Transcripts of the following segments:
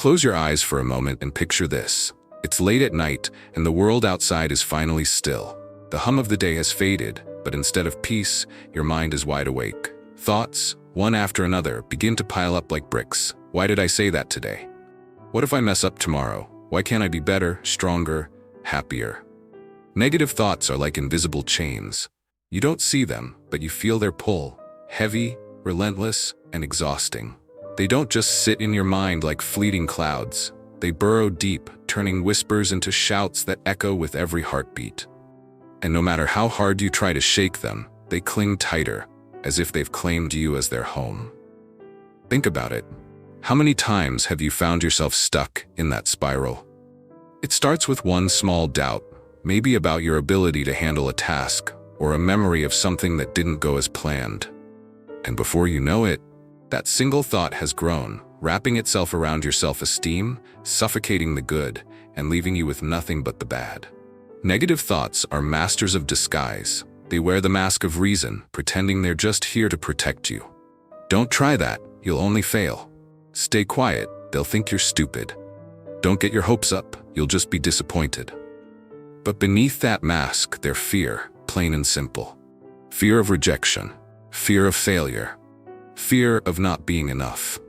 Close your eyes for a moment and picture this. It's late at night, and the world outside is finally still. The hum of the day has faded, but instead of peace, your mind is wide awake. Thoughts, one after another, begin to pile up like bricks. Why did I say that today? What if I mess up tomorrow? Why can't I be better, stronger, happier? Negative thoughts are like invisible chains. You don't see them, but you feel their pull. Heavy, relentless, and exhausting. They don't just sit in your mind like fleeting clouds. They burrow deep, turning whispers into shouts that echo with every heartbeat. And no matter how hard you try to shake them, they cling tighter, as if they've claimed you as their home. Think about it. How many times have you found yourself stuck in that spiral? It starts with one small doubt, maybe about your ability to handle a task, or a memory of something that didn't go as planned. And before you know it, that single thought has grown, wrapping itself around your self-esteem, suffocating the good, and leaving you with nothing but the bad. Negative thoughts are masters of disguise. They wear the mask of reason, pretending they're just here to protect you. Don't try that, you'll only fail. Stay quiet, they'll think you're stupid. Don't get your hopes up, you'll just be disappointed. But beneath that mask, there's fear, plain and simple. Fear of rejection, fear of failure, fear of not being enough.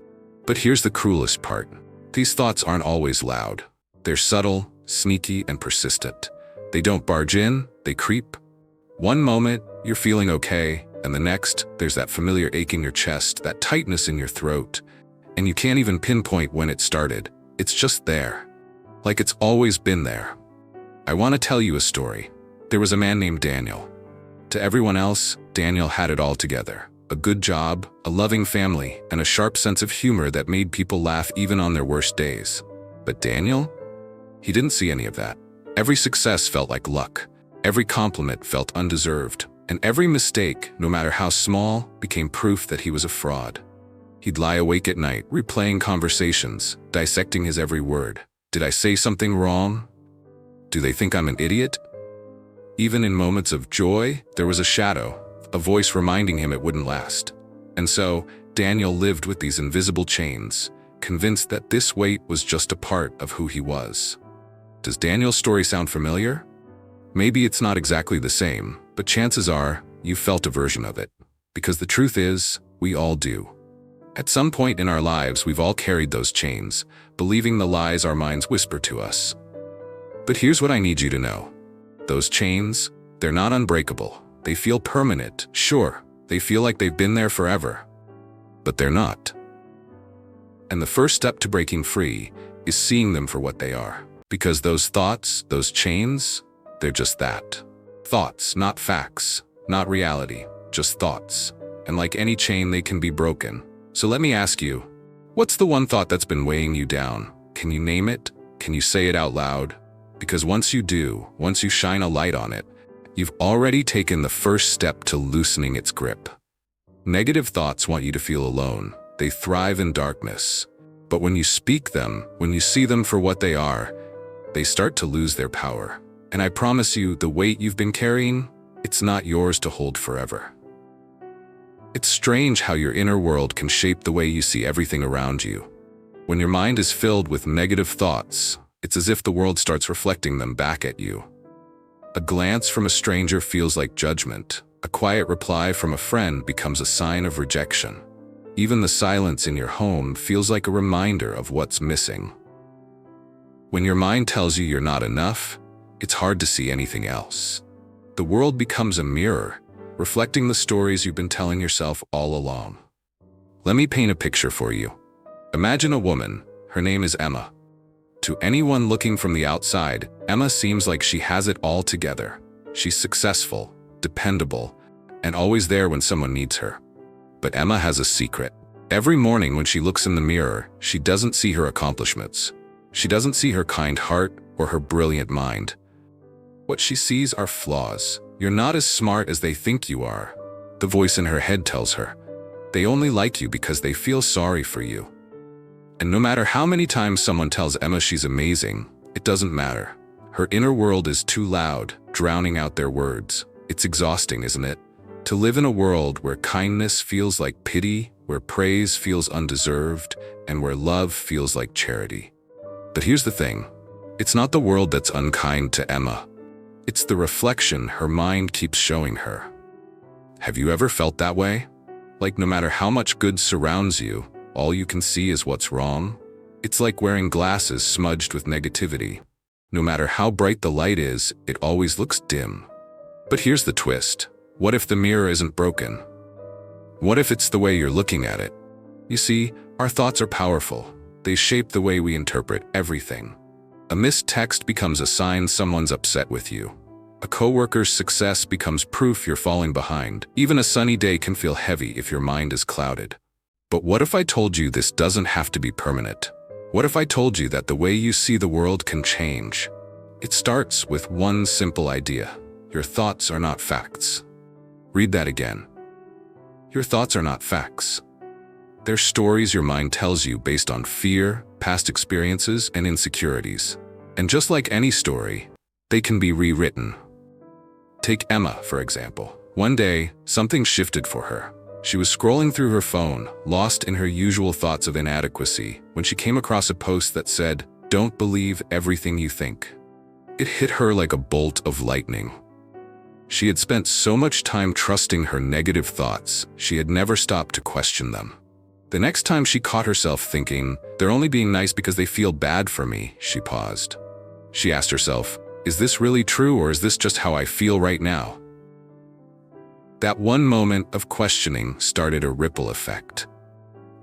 But here's the cruelest part. These thoughts aren't always loud. They're subtle, sneaky, and persistent. They don't barge in, they creep. One moment, you're feeling okay, and the next, there's that familiar ache in your chest, that tightness in your throat, and you can't even pinpoint when it started. It's just there. Like it's always been there. I want to tell you a story. There was a man named Daniel. To everyone else, Daniel had it all together. A good job, a loving family, and a sharp sense of humor that made people laugh even on their worst days. But Daniel? He didn't see any of that. Every success felt like luck. Every compliment felt undeserved. And every mistake, no matter how small, became proof that he was a fraud. He'd lie awake at night, replaying conversations, dissecting his every word. Did I say something wrong? Do they think I'm an idiot? Even in moments of joy, there was a shadow, a voice reminding him it wouldn't last. And so, Daniel lived with these invisible chains, convinced that this weight was just a part of who he was. Does Daniel's story sound familiar? Maybe it's not exactly the same, but chances are you felt a version of it. Because the truth is, we all do. At some point in our lives, we've all carried those chains, believing the lies our minds whisper to us. But here's what I need you to know. Those chains, they're not unbreakable. They feel permanent. Sure, they feel like they've been there forever. But they're not. And the first step to breaking free is seeing them for what they are. Because those thoughts, those chains, they're just that. Thoughts, not facts, not reality, just thoughts. And like any chain, they can be broken. So let me ask you, what's the one thought that's been weighing you down? Can you name it? Can you say it out loud? Because once you do, once you shine a light on it, you've already taken the first step to loosening its grip. Negative thoughts want you to feel alone. They thrive in darkness. But when you speak them, when you see them for what they are, they start to lose their power. And I promise you, the weight you've been carrying, it's not yours to hold forever. It's strange how your inner world can shape the way you see everything around you. When your mind is filled with negative thoughts, it's as if the world starts reflecting them back at you. A glance from a stranger feels like judgment. A quiet reply from a friend becomes a sign of rejection. Even the silence in your home feels like a reminder of what's missing. When your mind tells you you're not enough, it's hard to see anything else. The world becomes a mirror, reflecting the stories you've been telling yourself all along. Let me paint a picture for you. Imagine a woman. Her name is Emma. To anyone looking from the outside, Emma seems like she has it all together. She's successful, dependable, and always there when someone needs her. But Emma has a secret. Every morning when she looks in the mirror, she doesn't see her accomplishments. She doesn't see her kind heart or her brilliant mind. What she sees are flaws. You're not as smart as they think you are. The voice in her head tells her. They only like you because they feel sorry for you. And no matter how many times someone tells Emma she's amazing, it doesn't matter. Her inner world is too loud, drowning out their words. It's exhausting, isn't it? To live in a world where kindness feels like pity, where praise feels undeserved, and where love feels like charity. But here's the thing. It's not the world that's unkind to Emma. It's the reflection her mind keeps showing her. Have you ever felt that way? Like no matter how much good surrounds you, all you can see is what's wrong? It's like wearing glasses smudged with negativity. No matter how bright the light is, it always looks dim. But here's the twist. What if the mirror isn't broken? What if it's the way you're looking at it? You see, our thoughts are powerful. They shape the way we interpret everything. A missed text becomes a sign someone's upset with you. A coworker's success becomes proof you're falling behind. Even a sunny day can feel heavy if your mind is clouded. But what if I told you this doesn't have to be permanent? What if I told you that the way you see the world can change? It starts with one simple idea. Your thoughts are not facts. Read that again. Your thoughts are not facts. They're stories your mind tells you based on fear, past experiences, and insecurities. And just like any story, they can be rewritten. Take Emma, for example. One day, something shifted for her. She was scrolling through her phone, lost in her usual thoughts of inadequacy, when she came across a post that said, "Don't believe everything you think." It hit her like a bolt of lightning. She had spent so much time trusting her negative thoughts, she had never stopped to question them. The next time she caught herself thinking, "They're only being nice because they feel bad for me," she paused. She asked herself, "Is this really true, or is this just how I feel right now?" That one moment of questioning started a ripple effect.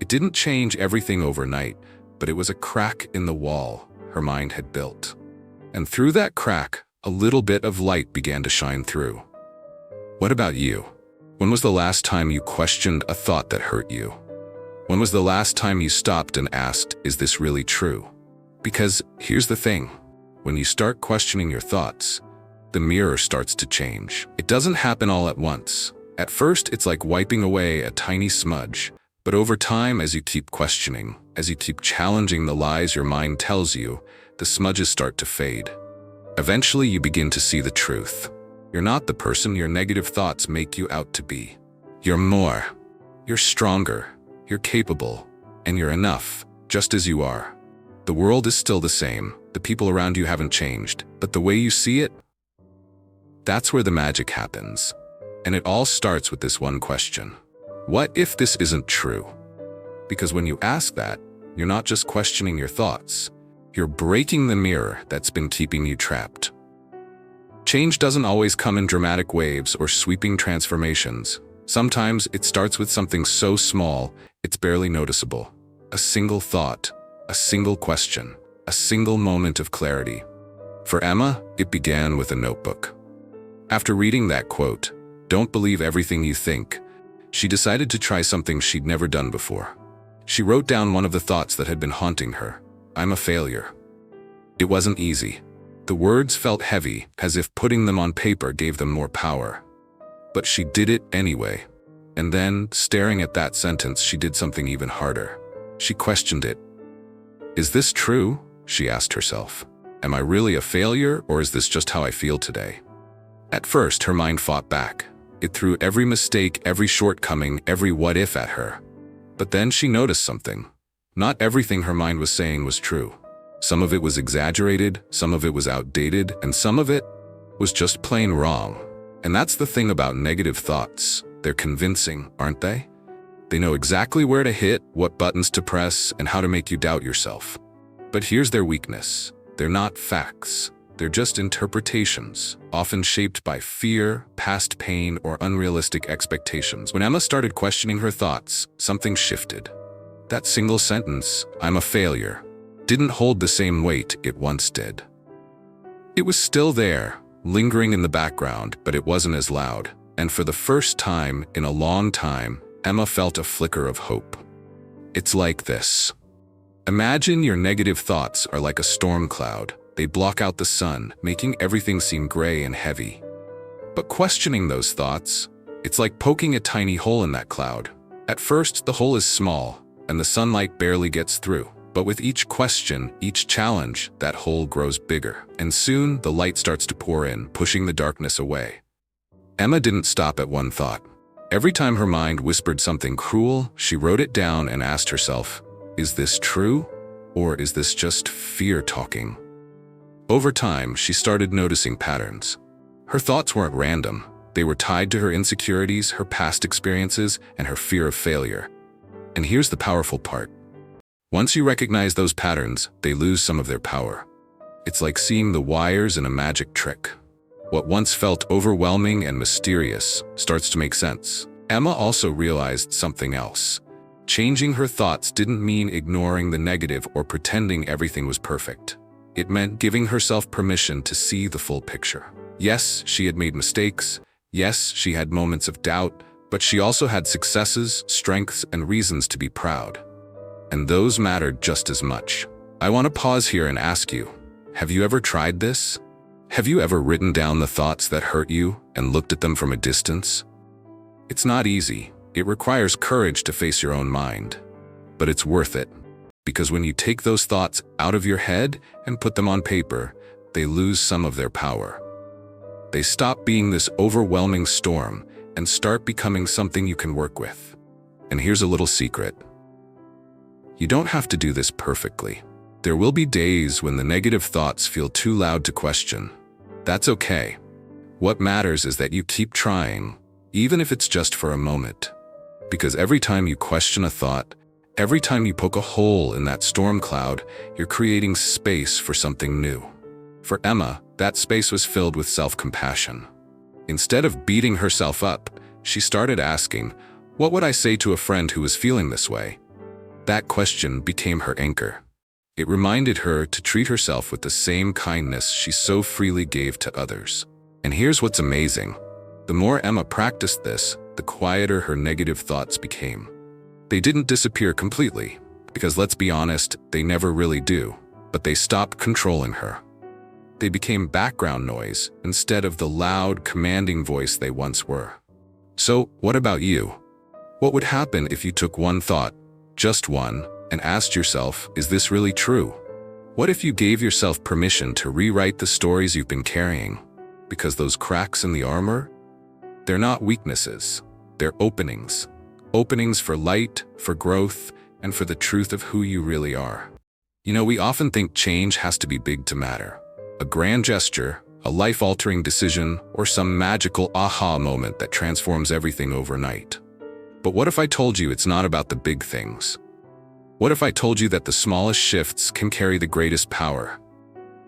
It didn't change everything overnight, but it was a crack in the wall her mind had built. And through that crack, a little bit of light began to shine through. What about you? When was the last time you questioned a thought that hurt you? When was the last time you stopped and asked, "Is this really true?" Because here's the thing. When you start questioning your thoughts, the mirror starts to change. It doesn't happen all at once. At first, it's like wiping away a tiny smudge. But over time, as you keep questioning, as you keep challenging the lies your mind tells you, the smudges start to fade. Eventually, you begin to see the truth. You're not the person your negative thoughts make you out to be. You're more. You're stronger. You're capable. And you're enough, just as you are. The world is still the same. The people around you haven't changed. But the way you see it, that's where the magic happens. And it all starts with this one question. What if this isn't true? Because when you ask that, you're not just questioning your thoughts. You're breaking the mirror that's been keeping you trapped. Change doesn't always come in dramatic waves or sweeping transformations. Sometimes it starts with something so small, it's barely noticeable. A single thought, a single question, a single moment of clarity. For Emma, it began with a notebook. After reading that quote, "Don't believe everything you think," she decided to try something she'd never done before. She wrote down one of the thoughts that had been haunting her. "I'm a failure." It wasn't easy. The words felt heavy, as if putting them on paper gave them more power. But she did it anyway. And then, staring at that sentence, she did something even harder. She questioned it. "Is this true?" she asked herself. "Am I really a failure, or is this just how I feel today?" At first, her mind fought back. It threw every mistake, every shortcoming, every what if at her. But then she noticed something. Not everything her mind was saying was true. Some of it was exaggerated, some of it was outdated, and some of it was just plain wrong. And that's the thing about negative thoughts. They're convincing, aren't they? They know exactly where to hit, what buttons to press, and how to make you doubt yourself. But here's their weakness. They're not facts. They're just interpretations, often shaped by fear, past pain, or unrealistic expectations. When Emma started questioning her thoughts, something shifted. That single sentence, "I'm a failure," didn't hold the same weight it once did. It was still there, lingering in the background, but it wasn't as loud. And for the first time in a long time, Emma felt a flicker of hope. It's like this. Imagine your negative thoughts are like a storm cloud. They block out the sun, making everything seem gray and heavy. But questioning those thoughts, it's like poking a tiny hole in that cloud. At first, the hole is small, and the sunlight barely gets through. But with each question, each challenge, that hole grows bigger. And soon, the light starts to pour in, pushing the darkness away. Emma didn't stop at one thought. Every time her mind whispered something cruel, she wrote it down and asked herself, is this true? Or is this just fear talking? Over time, she started noticing patterns. Her thoughts weren't random. They were tied to her insecurities, her past experiences, and her fear of failure. And here's the powerful part. Once you recognize those patterns, they lose some of their power. It's like seeing the wires in a magic trick. What once felt overwhelming and mysterious starts to make sense. Emma also realized something else. Changing her thoughts didn't mean ignoring the negative or pretending everything was perfect. It meant giving herself permission to see the full picture. Yes, she had made mistakes. Yes, she had moments of doubt, but she also had successes, strengths, and reasons to be proud. And those mattered just as much. I want to pause here and ask you, have you ever tried this? Have you ever written down the thoughts that hurt you and looked at them from a distance? It's not easy. It requires courage to face your own mind. But it's worth it. Because when you take those thoughts out of your head and put them on paper, they lose some of their power. They stop being this overwhelming storm and start becoming something you can work with. And here's a little secret. You don't have to do this perfectly. There will be days when the negative thoughts feel too loud to question. That's okay. What matters is that you keep trying, even if it's just for a moment. Because every time you question a thought, every time you poke a hole in that storm cloud, you're creating space for something new. For Emma, that space was filled with self-compassion. Instead of beating herself up, she started asking, what would I say to a friend who was feeling this way? That question became her anchor. It reminded her to treat herself with the same kindness she so freely gave to others. And here's what's amazing. The more Emma practiced this, the quieter her negative thoughts became. They didn't disappear completely, because let's be honest, they never really do, but they stopped controlling her. They became background noise instead of the loud, commanding voice they once were. So, what about you? What would happen if you took one thought, just one, and asked yourself, is this really true? What if you gave yourself permission to rewrite the stories you've been carrying? Because those cracks in the armor, they're not weaknesses, they're openings. Openings for light, for growth, and for the truth of who you really are. You know, we often think change has to be big to matter. A grand gesture, a life-altering decision, or some magical aha moment that transforms everything overnight. But what if I told you it's not about the big things? What if I told you that the smallest shifts can carry the greatest power?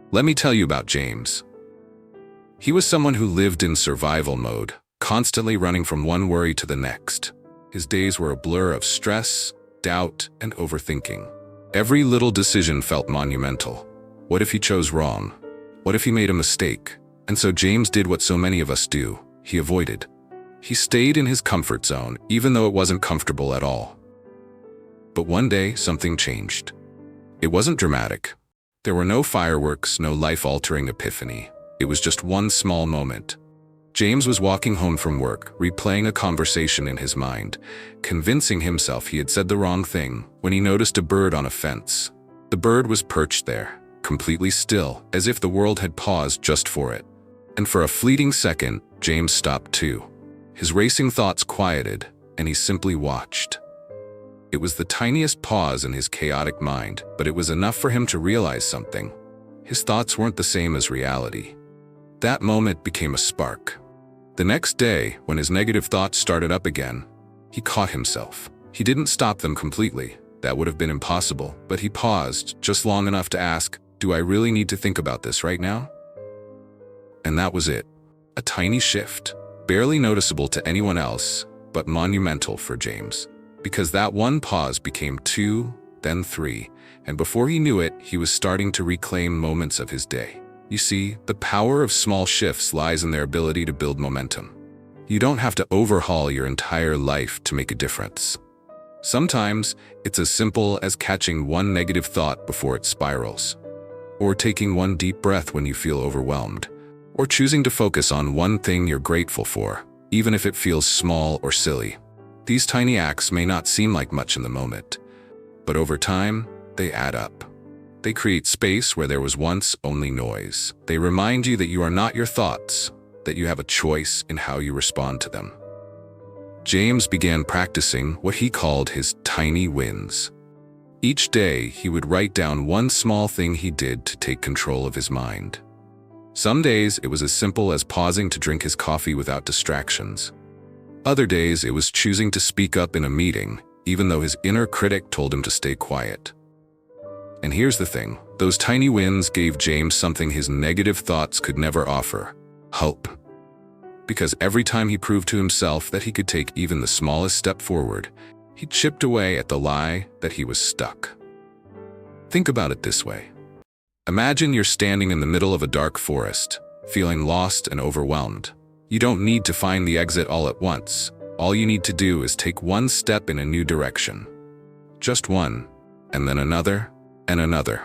Let me tell you about James. He was someone who lived in survival mode, constantly running from one worry to the next. His days were a blur of stress, doubt, and overthinking. Every little decision felt monumental. What if he chose wrong? What if he made a mistake? And so James did what so many of us do. He avoided. He stayed in his comfort zone, even though it wasn't comfortable at all. But one day, something changed. It wasn't dramatic. There were no fireworks, no life-altering epiphany. It was just one small moment. James was walking home from work, replaying a conversation in his mind, convincing himself he had said the wrong thing, when he noticed a bird on a fence. The bird was perched there, completely still, as if the world had paused just for it. And for a fleeting second, James stopped too. His racing thoughts quieted, and he simply watched. It was the tiniest pause in his chaotic mind, but it was enough for him to realize something. His thoughts weren't the same as reality. That moment became a spark. The next day, when his negative thoughts started up again, he caught himself. He didn't stop them completely. That would have been impossible, but he paused just long enough to ask, do I really need to think about this right now? And that was it. A tiny shift, barely noticeable to anyone else, but monumental for James. Because that one pause became 2, then 3, and before he knew it, he was starting to reclaim moments of his day. You see, the power of small shifts lies in their ability to build momentum. You don't have to overhaul your entire life to make a difference. Sometimes, it's as simple as catching one negative thought before it spirals, or taking one deep breath when you feel overwhelmed, or choosing to focus on one thing you're grateful for, even if it feels small or silly. These tiny acts may not seem like much in the moment, but over time, they add up. They create space where there was once only noise. They remind you that you are not your thoughts, that you have a choice in how you respond to them. James began practicing what he called his tiny wins. Each day, he would write down one small thing he did to take control of his mind. Some days, it was as simple as pausing to drink his coffee without distractions. Other days, it was choosing to speak up in a meeting, even though his inner critic told him to stay quiet. And here's the thing, those tiny wins gave James something his negative thoughts could never offer: hope. Because every time he proved to himself that he could take even the smallest step forward, he chipped away at the lie that he was stuck. Think about it this way. Imagine you're standing in the middle of a dark forest, feeling lost and overwhelmed. You don't need to find the exit all at once. All you need to do is take one step in a new direction. Just one, and then another, and another.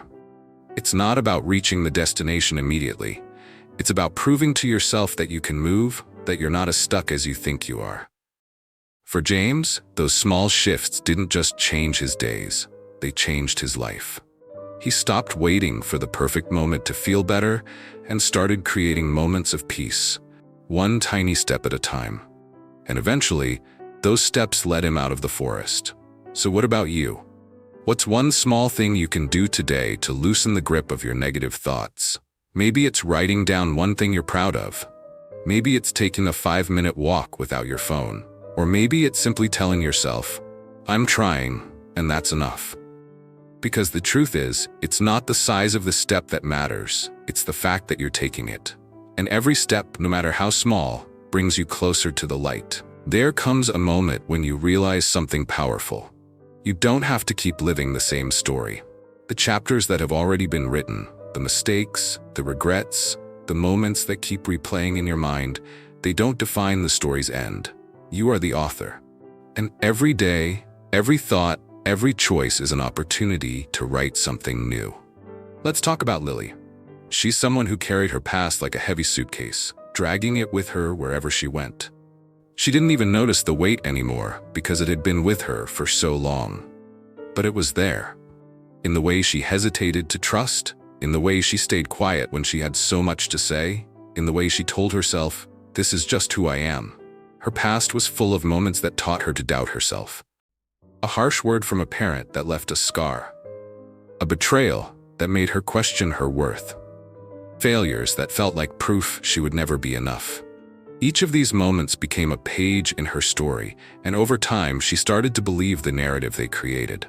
It's not about reaching the destination immediately. It's about proving to yourself that you can move, that you're not as stuck as you think you are. For James, those small shifts didn't just change his days, they changed his life. He stopped waiting for the perfect moment to feel better and started creating moments of peace, one tiny step at a time. And eventually, those steps led him out of the forest. So what about you? What's one small thing you can do today to loosen the grip of your negative thoughts? Maybe it's writing down one thing you're proud of. Maybe it's taking a 5-minute walk without your phone. Or maybe it's simply telling yourself, I'm trying, and that's enough. Because the truth is, it's not the size of the step that matters, it's the fact that you're taking it. And every step, no matter how small, brings you closer to the light. There comes a moment when you realize something powerful. You don't have to keep living the same story. The chapters that have already been written, the mistakes, the regrets, the moments that keep replaying in your mind, they don't define the story's end. You are the author. And every day, every thought, every choice is an opportunity to write something new. Let's talk about Lily. She's someone who carried her past like a heavy suitcase, dragging it with her wherever she went. She didn't even notice the weight anymore because it had been with her for so long. But it was there. In the way she hesitated to trust, in the way she stayed quiet when she had so much to say, in the way she told herself, this is just who I am. Her past was full of moments that taught her to doubt herself. A harsh word from a parent that left a scar. A betrayal that made her question her worth. Failures that felt like proof she would never be enough. Each of these moments became a page in her story, and over time she started to believe the narrative they created.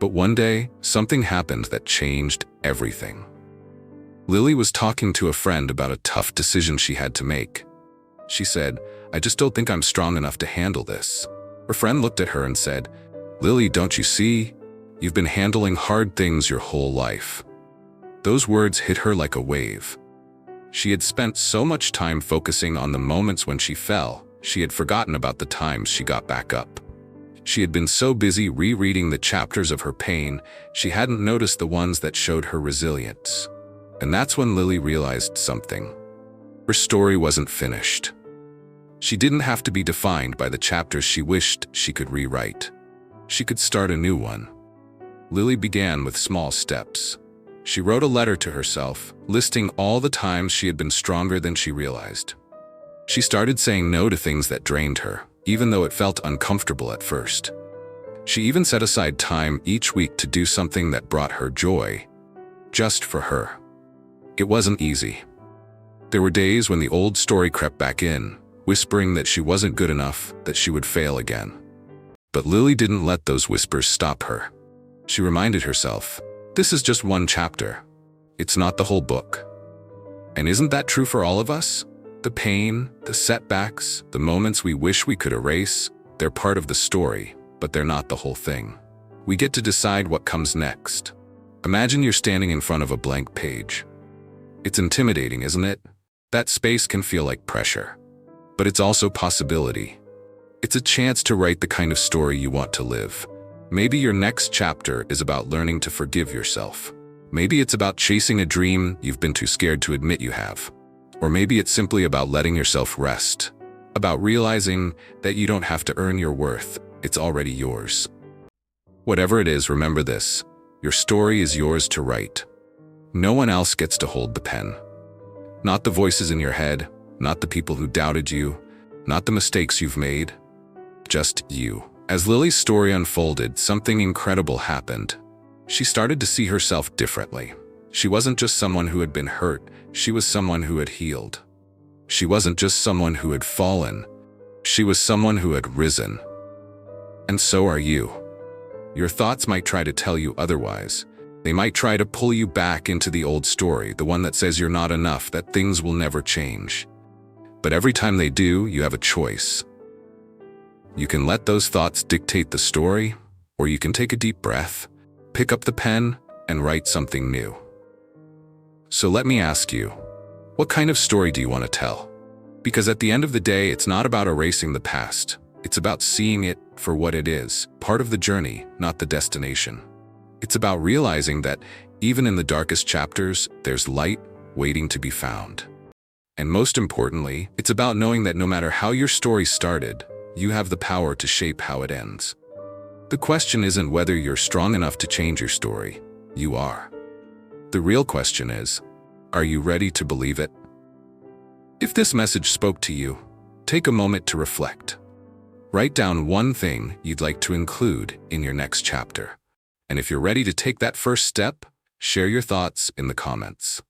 But one day, something happened that changed everything. Lily was talking to a friend about a tough decision she had to make. She said, I just don't think I'm strong enough to handle this. Her friend looked at her and said, Lily, don't you see? You've been handling hard things your whole life. Those words hit her like a wave. She had spent so much time focusing on the moments when she fell, she had forgotten about the times she got back up. She had been so busy rereading the chapters of her pain, she hadn't noticed the ones that showed her resilience. And that's when Lily realized something. Her story wasn't finished. She didn't have to be defined by the chapters she wished she could rewrite. She could start a new one. Lily began with small steps. She wrote a letter to herself, listing all the times she had been stronger than she realized. She started saying no to things that drained her, even though it felt uncomfortable at first. She even set aside time each week to do something that brought her joy, just for her. It wasn't easy. There were days when the old story crept back in, whispering that she wasn't good enough, that she would fail again. But Lily didn't let those whispers stop her. She reminded herself, this is just one chapter. It's not the whole book. And isn't that true for all of us? The pain, the setbacks, the moments we wish we could erase, they're part of the story, but they're not the whole thing. We get to decide what comes next. Imagine you're standing in front of a blank page. It's intimidating, isn't it? That space can feel like pressure. But it's also possibility. It's a chance to write the kind of story you want to live. Maybe your next chapter is about learning to forgive yourself. Maybe it's about chasing a dream you've been too scared to admit you have. Or maybe it's simply about letting yourself rest. About realizing that you don't have to earn your worth, it's already yours. Whatever it is, remember this. Your story is yours to write. No one else gets to hold the pen. Not the voices in your head, not the people who doubted you, not the mistakes you've made. just you. As Lily's story unfolded, something incredible happened. She started to see herself differently. She wasn't just someone who had been hurt, she was someone who had healed. She wasn't just someone who had fallen, she was someone who had risen. And so are you. Your thoughts might try to tell you otherwise. They might try to pull you back into the old story, the one that says you're not enough, that things will never change. But every time they do, you have a choice. You can let those thoughts dictate the story, or you can take a deep breath, pick up the pen, and write something new. So let me ask you, what kind of story do you want to tell? Because at the end of the day, it's not about erasing the past. It's about seeing it for what it is, part of the journey, not the destination. It's about realizing that even in the darkest chapters, there's light waiting to be found. And most importantly, it's about knowing that no matter how your story started, you have the power to shape how it ends. The question isn't whether you're strong enough to change your story. You are. The real question is, are you ready to believe it? If this message spoke to you, take a moment to reflect. Write down one thing you'd like to include in your next chapter. And if you're ready to take that first step, share your thoughts in the comments.